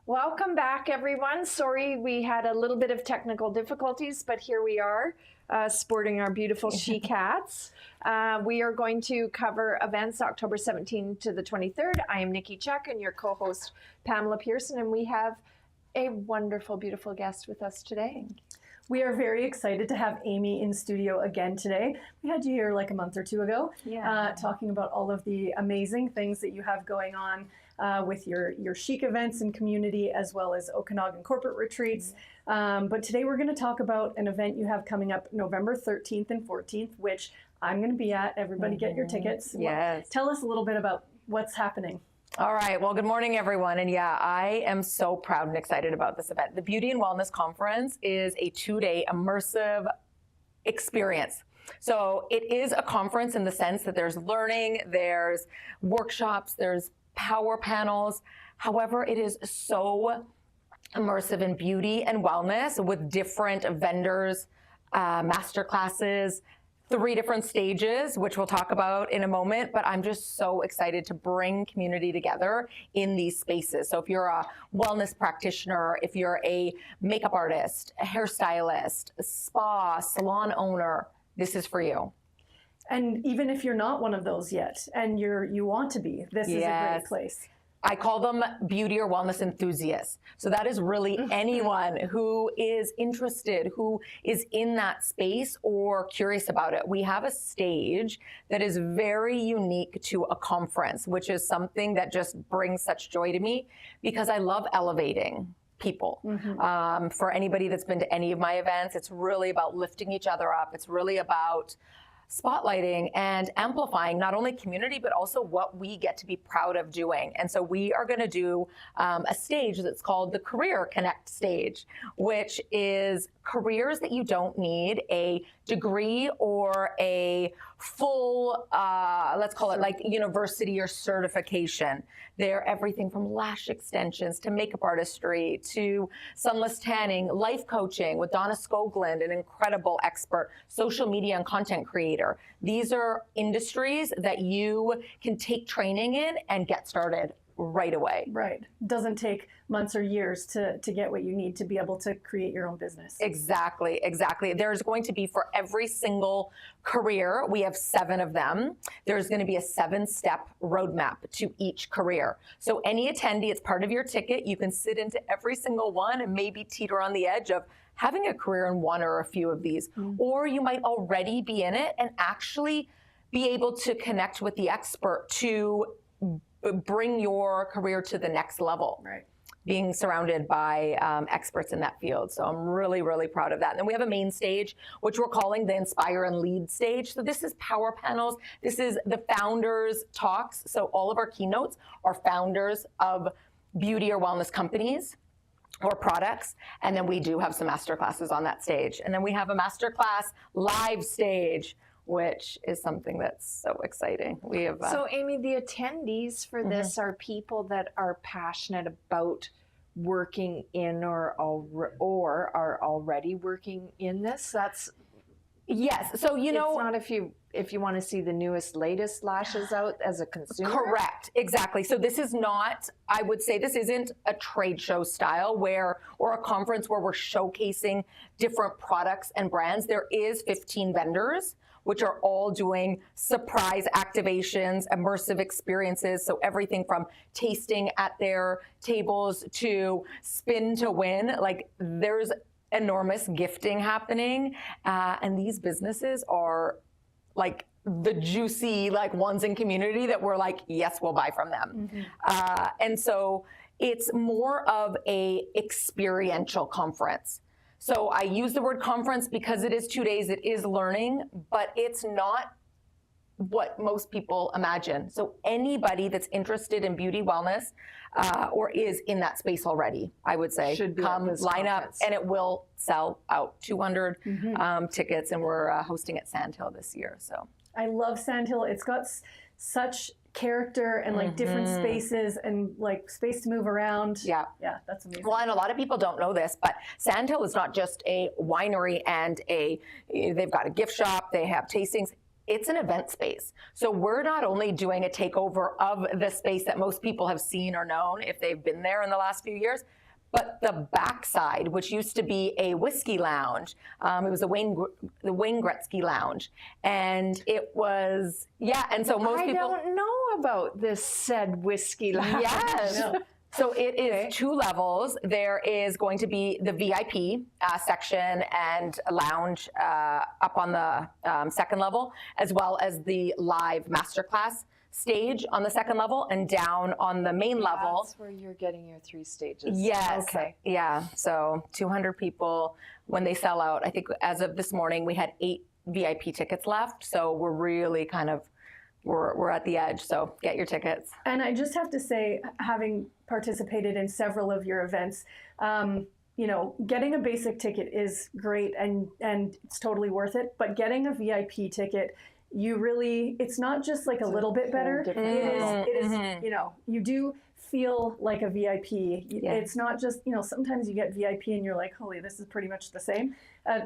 Welcome back, everyone. Sorry we had a little bit of technical difficulties, but here we are, sporting our beautiful she cats. We are going to cover events October 17th to the 23rd. I am Nikki Chuck and your co-host Pamela Pearson, and we have a wonderful, beautiful guest with us today. We are very excited to have Amy in studio again today. We had you here like a month or two ago, talking about all of the amazing things that you have going on with your chic events and community, as well as Okanagan corporate retreats. But today we're going to talk about an event you have coming up November 13th and 14th, which I'm going to be at. Everybody get your tickets. Yes. Tell us a little bit about what's happening. All right. Well, good morning, everyone. And yeah, I am so proud and excited about this event. The Beauty and Wellness Conference is a 2-day immersive experience. So it is a conference in the sense that there's learning, there's workshops, there's power panels. However, it is so immersive in beauty and wellness with different vendors, master classes, 3 different stages, which we'll talk about in a moment, but I'm just so excited to bring community together in these spaces. So if you're a wellness practitioner, if you're a makeup artist, a hairstylist, a spa, salon owner, this is for you. And even if you're not one of those yet, and you want to be, this is a great place. I call them beauty or wellness enthusiasts. So that is really anyone who is interested, who is in that space or curious about it. We have a stage that is very unique to a conference, which is something that just brings such joy to me because I love elevating people. For anybody that's been to any of my events, it's really about lifting each other up. It's really about spotlighting and amplifying not only community, but also what we get to be proud of doing. And so we are going to do a stage that's called the Career Connect stage, which is careers that you don't need a degree or a full, let's call it like university or certification. They're everything from lash extensions to makeup artistry to sunless tanning, life coaching with Donna Skoglund, an incredible expert, social media and content creator. These are industries that you can take training in and get started right away. Right. Doesn't take months or years to get what you need to be able to create your own business. Exactly, exactly. There's going to be for every single career, we have 7 of them. There's going to be a 7-step roadmap to each career. So any attendee, it's part of your ticket. You can sit into every single one and maybe teeter on the edge of having a career in one or a few of these. Or you might already be in it and actually be able to connect with the expert to bring your career to the next level. Right. Being surrounded by experts in that field. So I'm really, really proud of that. And then we have a main stage, which we're calling the Inspire and Lead stage. So this is power panels. This is the founders talks. So all of our keynotes are founders of beauty or wellness companies or products. And then we do have some master classes on that stage. And then we have a masterclass live stage, which is something that's so exciting. We have So Amy, the attendees for this are people that are passionate about working in or are already working in this. That's yes. So you know, it's not if you want to see the newest, latest lashes out as a consumer. Correct. Exactly. So this is not, I would say this isn't a trade show style or a conference where we're showcasing different products and brands. There is 15 vendors, which are all doing surprise activations, immersive experiences. So everything from tasting at their tables to spin to win, like there's enormous gifting happening. And these businesses are like the juicy like ones in community that we're like, yes, we'll buy from them. And so it's more of a experiential conference. So I use the word conference because it is 2 days, it is learning, but it's not what most people imagine. So anybody that's interested in beauty, wellness, or is in that space already, I would say, should come line up and it will sell out. 200 tickets, and we're hosting at Sandhill this year. So I love Sandhill. It's got such character and like different spaces and like space to move around. Yeah, that's amazing. Well, and a lot of people don't know this, but Sandhill is not just a winery and they've got a gift shop, they have tastings. it's an event space. So we're not only doing a takeover of the space that most people have seen or known if they've been there in the last few years, but the backside, which used to be a whiskey lounge, it was the Wayne Gretzky Lounge, and it was, and so most people... I don't know about this said whiskey lounge. Yes. No. So it is 2 levels. There is going to be the VIP section and a lounge up on the 2nd level, as well as the live masterclass stage on the 2nd level, and down on the main level. That's where you're getting your 3 stages. Yes. Okay. Yeah. So 200 people when they sell out. I think as of this morning, we had 8 VIP tickets left. So we're really kind of, we're at the edge. So get your tickets. And I just have to say, having participated in several of your events, you know, getting a basic ticket is great and it's totally worth it. But getting a VIP ticket, you really, it's not just like a little bit better. It is, you know, you do feel like a VIP. It's not just, you know, sometimes you get VIP and you're like, holy, this is pretty much the same.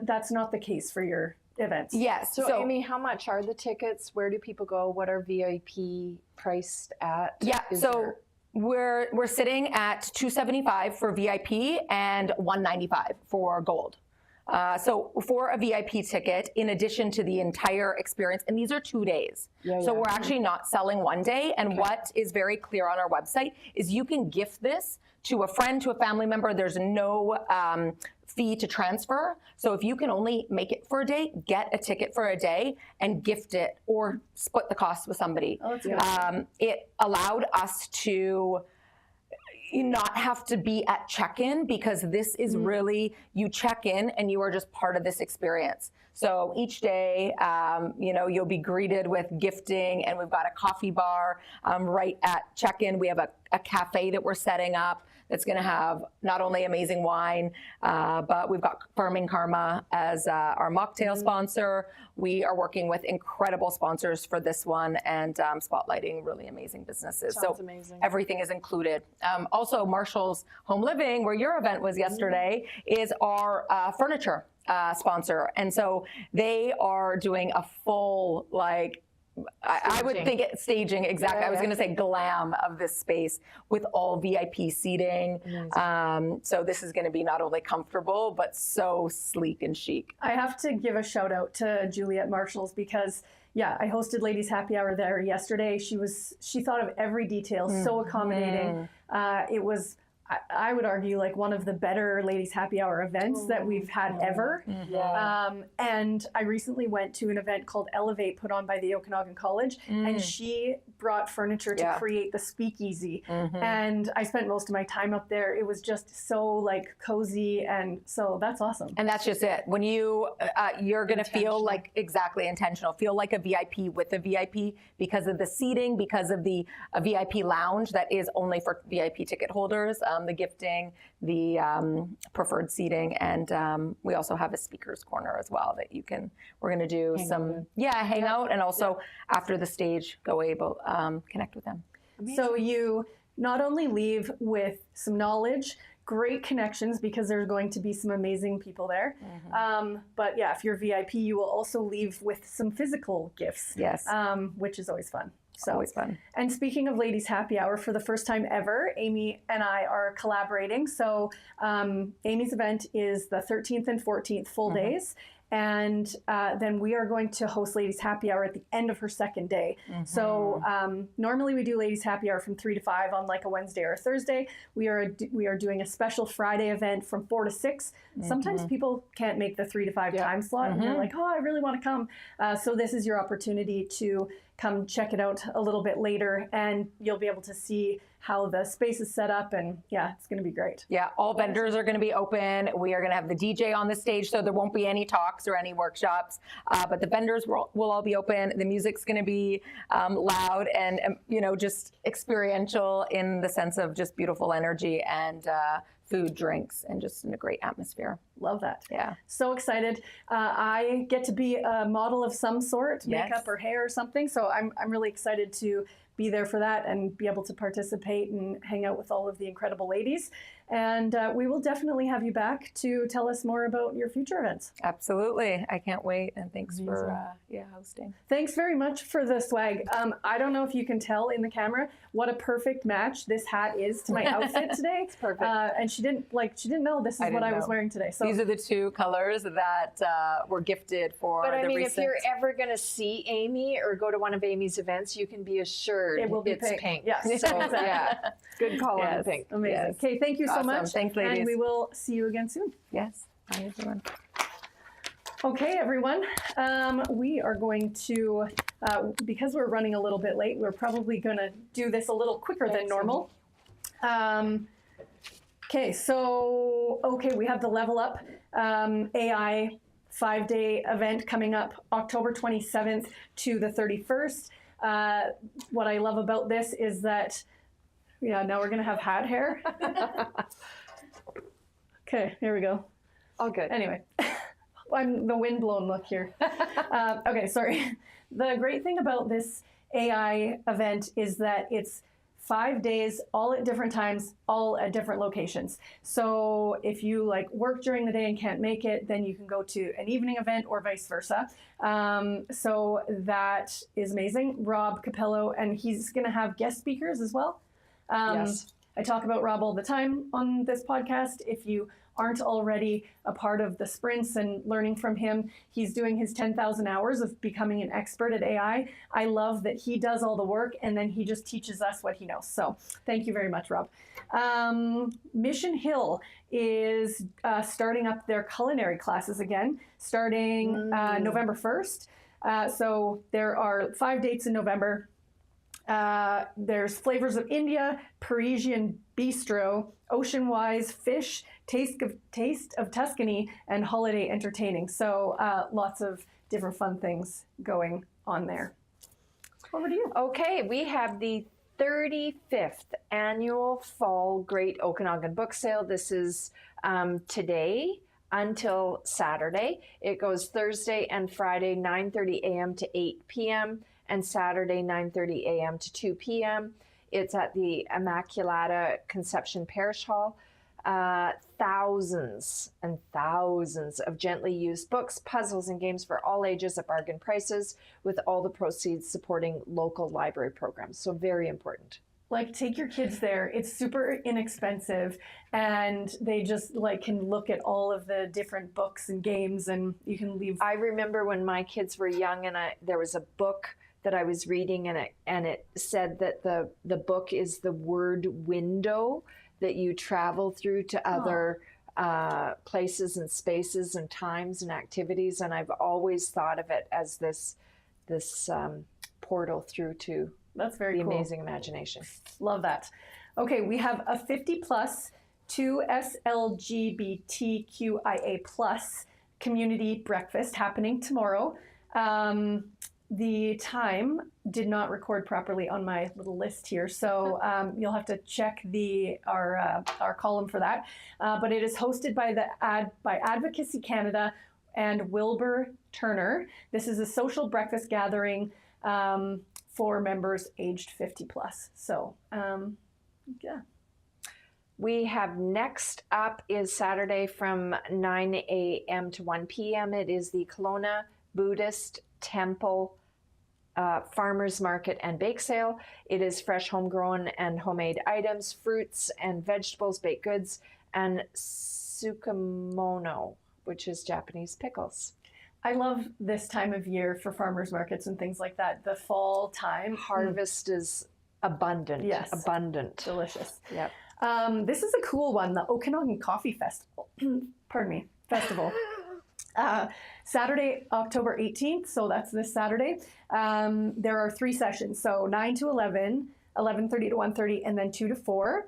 That's not the case for your events. Yes. So Amy, how much are the tickets? Where do people go? What are VIP priced at? Yeah. So we're sitting at $275 for VIP and $195 for gold. So for a VIP ticket, in addition to the entire experience, and these are 2 days. So we're actually not selling one day. And what is very clear on our website is you can gift this to a friend, to a family member. There's no fee to transfer. So if you can only make it for a day, get a ticket for a day and gift it or split the cost with somebody. Oh, that's good. It allowed us to not have to be at check-in, because this is really, you check in and you are just part of this experience. So each day, you know, you'll be greeted with gifting, and we've got a coffee bar right at check-in. We have a cafe that we're setting up that's going to have not only amazing wine, but we've got Farming Karma as our mocktail sponsor. We are working with incredible sponsors for this one, and spotlighting really amazing businesses. Sounds amazing. Everything is included. Also, Marshall's Home Living, where your event was yesterday, is our furniture sponsor. And so they are doing a full, like, I would think it staging, exactly. I was going to say glam of this space with all VIP seating. So this is going to be not only comfortable, but so sleek and chic. I have to give a shout out to Juliet Marshalls, because I hosted Ladies Happy Hour there yesterday. She thought of every detail, so accommodating. It was, I would argue, like one of the better Ladies Happy Hour events that we've had ever. And I recently went to an event called Elevate, put on by the Okanagan College, and she brought furniture to create the speakeasy. And I spent most of my time up there. It was just so like cozy, and so that's awesome. And that's just it. When you, you're going to feel like, exactly, intentional, feel like a VIP with a VIP because of the seating, because of the VIP lounge that is only for VIP ticket holders. The gifting, the preferred seating, and we also have a speaker's corner as well that you can, we're going to do hang out, and also after the stage go able connect with them. Amazing. So you not only leave with some knowledge, great connections, because there's going to be some amazing people there, but if you're VIP, you will also leave with some physical gifts, which is always fun. So, always fun. And speaking of Ladies Happy Hour, for the first time ever, Amy and I are collaborating. So Amy's event is the 13th and 14th full days. And then we are going to host Ladies Happy Hour at the end of her second day. So normally we do Ladies Happy Hour from 3 to 5 on like a Wednesday or a Thursday. We are doing a special Friday event from 4 to 6. Sometimes people can't make the 3 to 5 time slot, and they're like, oh, I really want to come. So this is your opportunity to come check it out a little bit later, and you'll be able to see how the space is set up, and it's going to be great. All vendors are going to be open. We are going to have the DJ on the stage, so there won't be any talks or any workshops, but the vendors will all be open. The music's going to be loud and just experiential in the sense of just beautiful energy and food, drinks, and just in a great atmosphere. Love that. Yeah. So excited. I get to be a model of some sort, makeup or hair or something. So I'm really excited to be there for that and be able to participate and hang out with all of the incredible ladies. And we will definitely have you back to tell us more about your future events. Absolutely. I can't wait. And thanks for hosting. Thanks very much for the swag. I don't know if you can tell in the camera what a perfect match this hat is to my outfit today. It's perfect. And she didn't know this is what I was wearing today. So these are the two colors that were gifted for But I the mean, recent... if you're ever going to see Amy or go to one of Amy's events, you can be assured it will be it's pink. Yes. So, exactly. Yeah. Good call on the pink. Amazing. Yes. Okay, thank you so much. Thanks, ladies. And we will see you again soon. Yes. Bye, everyone. Okay, everyone. We are going to, because we're running a little bit late, we're probably going to do this a little quicker than normal. Okay, we have the Level Up AI 5-day event coming up October 27th to the 31st. What I love about this is that, now we're going to have hat hair. Okay, here we go. All good. Anyway, I'm the windblown look here. Okay, sorry. The great thing about this AI event is that it's 5 days, all at different times, all at different locations. So if you work during the day and can't make it, then you can go to an evening event or vice versa. So that is amazing. Rob Capello, and he's going to have guest speakers as well. Yes. I talk about Rob all the time on this podcast. If you aren't already a part of the sprints and learning from him, he's doing his 10,000 hours of becoming an expert at AI. I love that he does all the work and then he just teaches us what he knows. So thank you very much, Rob. Mission Hill is starting up their culinary classes again, starting November 1st. So there are 5 dates in November. There's Flavors of India, Parisian Bistro, Ocean Wise Fish, Taste of Tuscany, and Holiday Entertaining. So lots of different fun things going on there. Over to you. Okay, we have the 35th annual Fall Great Okanagan Book Sale. This is today until Saturday. It goes Thursday and Friday, 9:30 a.m. to 8 p.m. and Saturday, 9:30 a.m. to 2 p.m. It's at the Immaculata Conception Parish Hall. Thousands and thousands of gently used books, puzzles, and games for all ages at bargain prices, with all the proceeds supporting local library programs. So very important. Take your kids there. It's super inexpensive, and they just can look at all of the different books and games, and you can leave. I remember when my kids were young, and there was a book that I was reading, and it said that the book is the word window that you travel through to other places and spaces and times and activities. And I've always thought of it as this portal through to That's very the cool. amazing imagination. Love that. Okay, we have a 50+ to SLGBTQIA+ community breakfast happening tomorrow. The time did not record properly on my little list here, so you'll have to check our column for that. But it is hosted by by Advocacy Canada and Wilbur Turner. This is a social breakfast gathering for members aged 50+. So, yeah. We have next up is Saturday from 9 a.m. to 1 p.m. It is the Kelowna Buddhist Temple farmers market and bake sale. It is fresh homegrown and homemade items, fruits and vegetables, baked goods, and tsukemono, which is Japanese pickles. I love this time of year for farmers markets and things like that. The fall time. Harvest is abundant. Yes. Abundant. Delicious. Yep. This is a cool one, the Okanagan Coffee Festival. Pardon me, festival. Saturday, October 18th, so that's this Saturday. There are 3 sessions, so 9 to 11, 11:30 to 1:30, and then 2 to 4.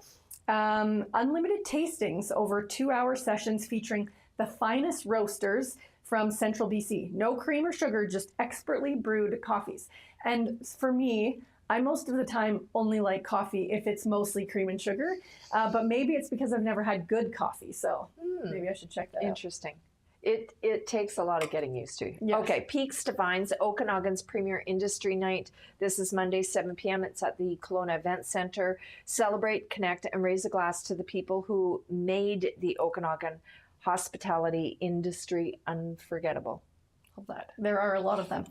Unlimited tastings over 2-hour sessions featuring the finest roasters from Central BC. No cream or sugar, just expertly brewed coffees. And for me, I most of the time only like coffee if it's mostly cream and sugar, but maybe it's because I've never had good coffee, so maybe I should check that out. Interesting. It takes a lot of getting used to. Yes. Okay, Peaks Divines, Okanagan's premier industry night. This is Monday, 7 p.m. It's at the Kelowna Event Center. Celebrate, connect, and raise a glass to the people who made the Okanagan hospitality industry unforgettable. Love that. There are a lot of them.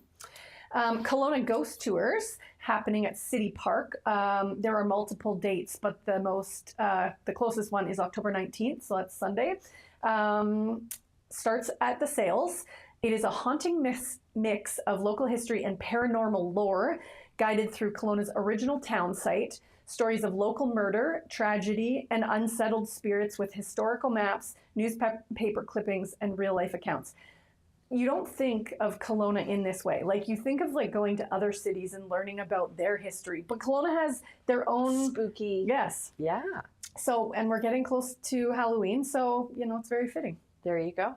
Kelowna Ghost Tours happening at City Park. There are multiple dates, but the closest one is October 19th, so that's Sunday. Starts at the Sales. It is a haunting mix of local history and paranormal lore, guided through Kelowna's original town site. Stories of local murder, tragedy, and unsettled spirits with historical maps, newspaper clippings, and real-life accounts. You don't think of Kelowna in this way. Like, you think of like going to other cities and learning about their history, but Kelowna has their own spooky. Yes. Yeah. So, and we're getting close to Halloween, so it's very fitting. There you go.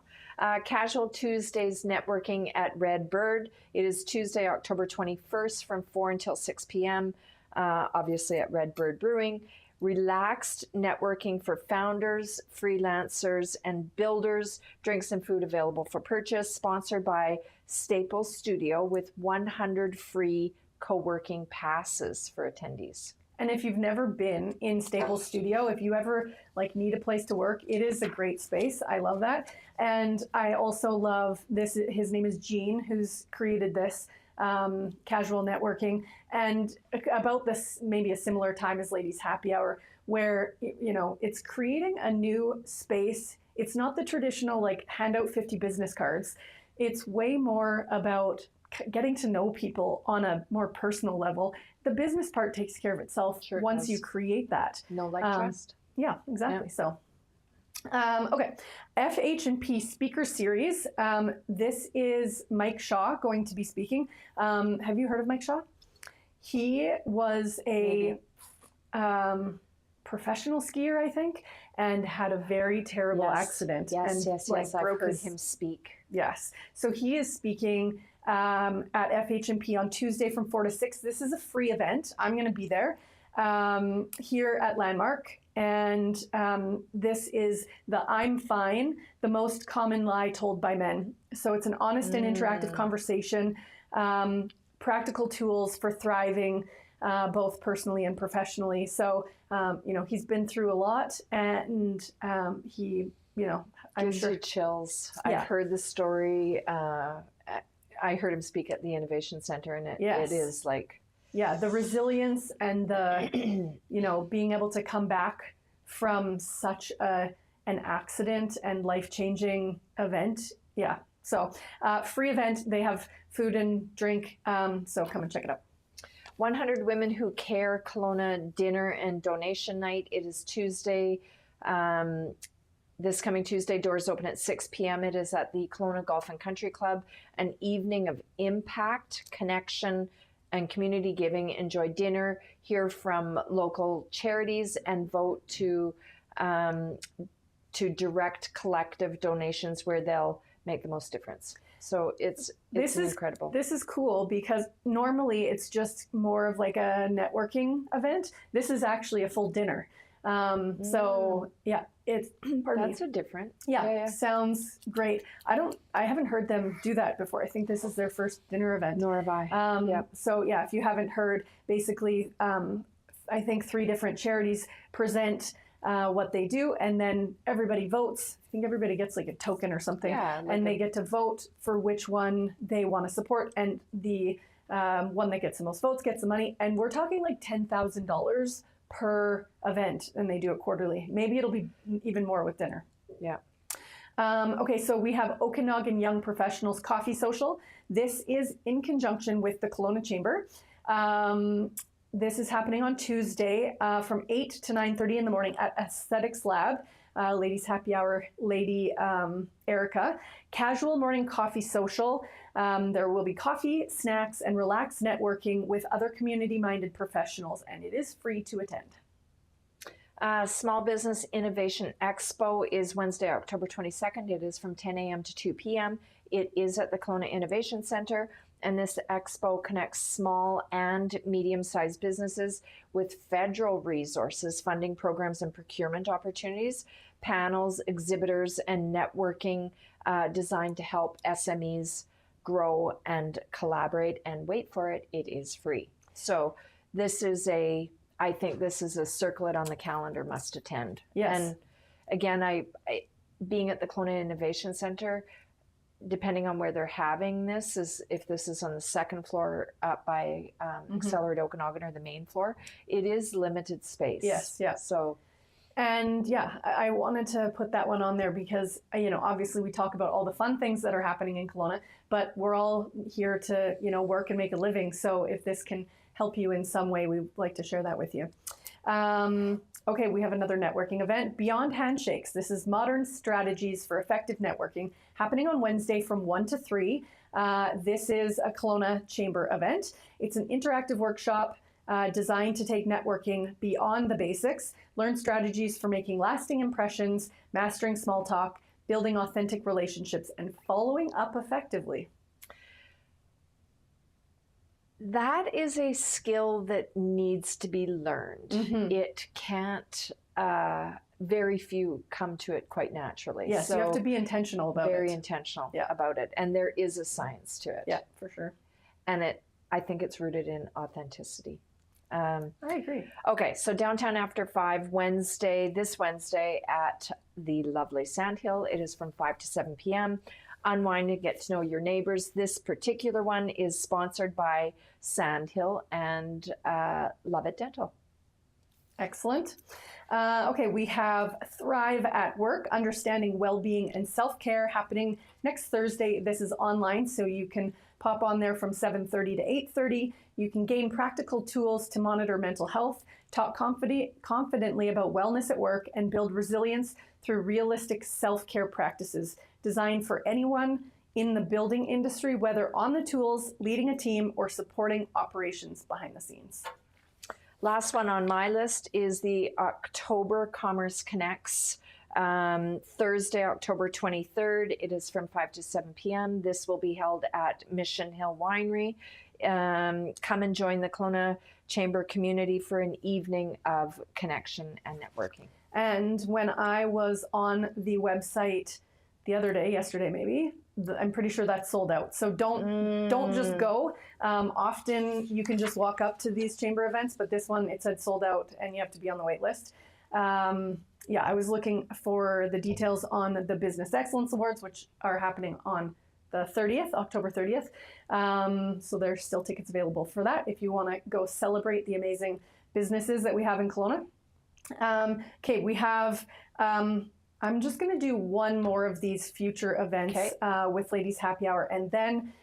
Casual Tuesdays networking at Red Bird. It is Tuesday, October 21st from 4 until 6 p.m., obviously at Red Bird Brewing. Relaxed networking for founders, freelancers, and builders. Drinks and food available for purchase. Sponsored by Staples Studio with 100 free co-working passes for attendees. And if you've never been in Staples Studio, if you ever need a place to work, it is a great space. I love that. And I also love this. His name is Gene, who's created this casual networking. And about this, maybe a similar time as Ladies Happy Hour, where, it's creating a new space. It's not the traditional, hand out 50 business cards. It's way more about getting to know people on a more personal level. The business part takes care of itself once you create that. No, trust. Yeah, exactly. Yeah. So, okay. FH&P Speaker Series. This is Mike Shaw going to be speaking. Have you heard of Mike Shaw? He was a professional skier, I think, and had a very terrible accident. Yes, I've heard him speak. Yes. So he is speaking at FH&P on Tuesday from 4 to 6. This is a free event. I'm going to be there here at Landmark. And this is the I'm Fine, the most common lie told by men. So it's an honest and interactive conversation, practical tools for thriving, both personally and professionally. So, he's been through a lot, and he, I'm gives you chills. Yeah. I've heard the story. I heard him speak at the Innovation Center, and it is the resilience and the, being able to come back from such an accident and life-changing event. Yeah. So free event. They have food and drink. So come and check it out. 100 Women Who Care Kelowna dinner and donation night. It is Tuesday. This coming Tuesday, doors open at 6 p.m. It is at the Kelowna Golf and Country Club. An evening of impact, connection, and community giving. Enjoy dinner, hear from local charities, and vote to direct collective donations where they'll make the most difference. So it's incredible. This is cool because normally it's just more of like a networking event. This is actually a full dinner. So yeah, it's that's a different. Yeah, sounds great. I haven't heard them do that before. I think this is their first dinner event. Nor have I. So yeah, if you haven't heard, basically, I think 3 different charities present what they do, and then everybody votes. I think everybody gets like a token or something, and they get to vote for which one they want to support, and the one that gets the most votes gets the money. And we're talking like $10,000 per event, and they do it quarterly. Maybe it'll be even more with dinner. Yeah. Okay, so we have Okanagan Young Professionals Coffee Social. This is in conjunction with the Kelowna Chamber. This is happening on Tuesday from 8 to 9:30 in the morning at Aesthetics Lab. Ladies Happy Hour, Lady Erica. Casual morning coffee social. There will be coffee, snacks, and relaxed networking with other community-minded professionals, and it is free to attend. Small Business Innovation Expo is Wednesday, October 22nd. It is from 10 a.m. to 2 p.m. It is at the Kelowna Innovation Center. And this expo connects small and medium-sized businesses with federal resources, funding programs, and procurement opportunities, panels, exhibitors, and networking designed to help SMEs grow and collaborate. And wait for it, it is free. So this is I think this is a circle it on the calendar, must attend. Yes. And again, I being at the Kelowna Innovation Center, depending on where they're having this, is if this is on the second floor up by Accelerate Okanagan or the main floor, it is limited space. Yes, yeah. So, and yeah, I wanted to put that one on there because, obviously we talk about all the fun things that are happening in Kelowna, but we're all here to, work and make a living. So if this can help you in some way, we'd like to share that with you. Okay, we have another networking event, Beyond Handshakes. This is Modern Strategies for Effective Networking, happening on Wednesday from 1 to 3. This is a Kelowna Chamber event. It's an interactive workshop designed to take networking beyond the basics, learn strategies for making lasting impressions, mastering small talk, building authentic relationships, and following up effectively. that is a skill that needs to be learned. It can't, very few come to it quite naturally. Yes, so you have to be intentional about very it. intentional about it. And there is a science to it. Yeah, for sure. And I think it's rooted in authenticity. I agree. Okay, so downtown after 5, this Wednesday at the lovely Sandhill. It is from 5 to 7 p.m. Unwind and get to know your neighbors. This particular one is sponsored by Sandhill and Love It Dental. Excellent. Okay, we have Thrive at Work, Understanding Wellbeing and Self-Care, happening next Thursday. This is online, so you can pop on there from 7:30 to 8:30. You can gain practical tools to monitor mental health, talk confidently about wellness at work, and build resilience through realistic self-care practices designed for anyone in the building industry, whether on the tools, leading a team, or supporting operations behind the scenes. Last one on my list is the October Commerce Connects, Thursday, October 23rd. It is from 5 to 7 p.m. This will be held at Mission Hill Winery. Come and join the Kelowna Chamber community for an evening of connection and networking. And when I was on the website the other day, yesterday maybe, I'm pretty sure that's sold out. So don't just go. Often you can just walk up to these chamber events, but this one, it said sold out and you have to be on the wait list. Yeah, I was looking for the details on the Business Excellence Awards, which are happening on the 30th, October 30th. So there's still tickets available for that if you want to go celebrate the amazing businesses that we have in Kelowna. Okay, we have, I'm just going to do one more of these future events with Ladies Happy Hour, and then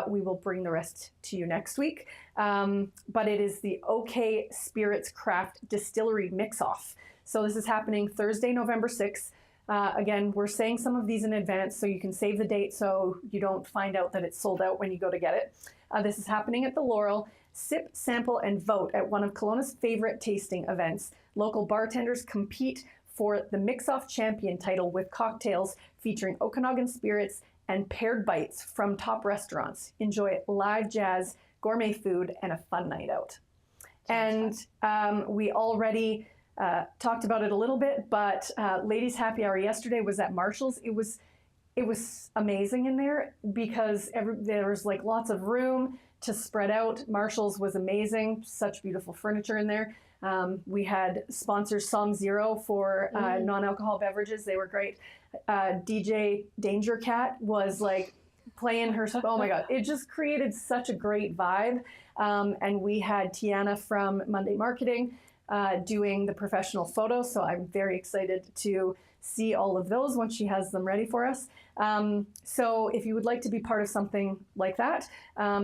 we will bring the rest to you next week. But it is the OK Spirits Craft Distillery Mix-Off. So this is happening Thursday, November 6th. Again, we're saying some of these in advance so you can save the date so you don't find out that it's sold out when you go to get it. This is happening at the Laurel. Sip, sample, and vote at one of Kelowna's favorite tasting events. Local bartenders compete for the Mix-Off Champion title with cocktails featuring Okanagan spirits and paired bites from top restaurants. Enjoy live jazz, gourmet food, and a fun night out. And we already talked about it a little bit, but Ladies Happy Hour yesterday was at Marshall's. It was amazing in there because there was like lots of room to spread out. Marshall's was amazing, such beautiful furniture in there. We had sponsors Som Zero for non-alcohol beverages. They were great. DJ Danger Cat was like playing her, oh my God, it just created such a great vibe. And we had Tiana from Monday Marketing doing the professional photos. So I'm very excited to see all of those once she has them ready for us. So if you would like to be part of something like that,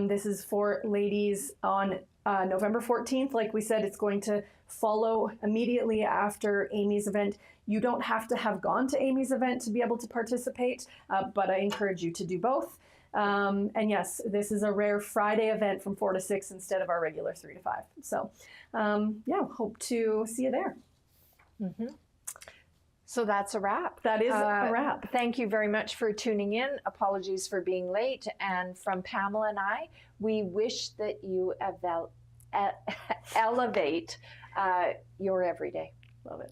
this is for ladies on November 14th. Like we said, it's going to follow immediately after Amy's event. You don't have to have gone to Amy's event to be able to participate, but I encourage you to do both. And yes, this is a rare Friday event from 4 to 6 instead of our regular 3 to 5. So yeah, hope to see you there. So that's a wrap. That is a wrap. Thank you very much for tuning in. Apologies for being late. And from Pamela and I, we wish that you elevate your everyday. Love it.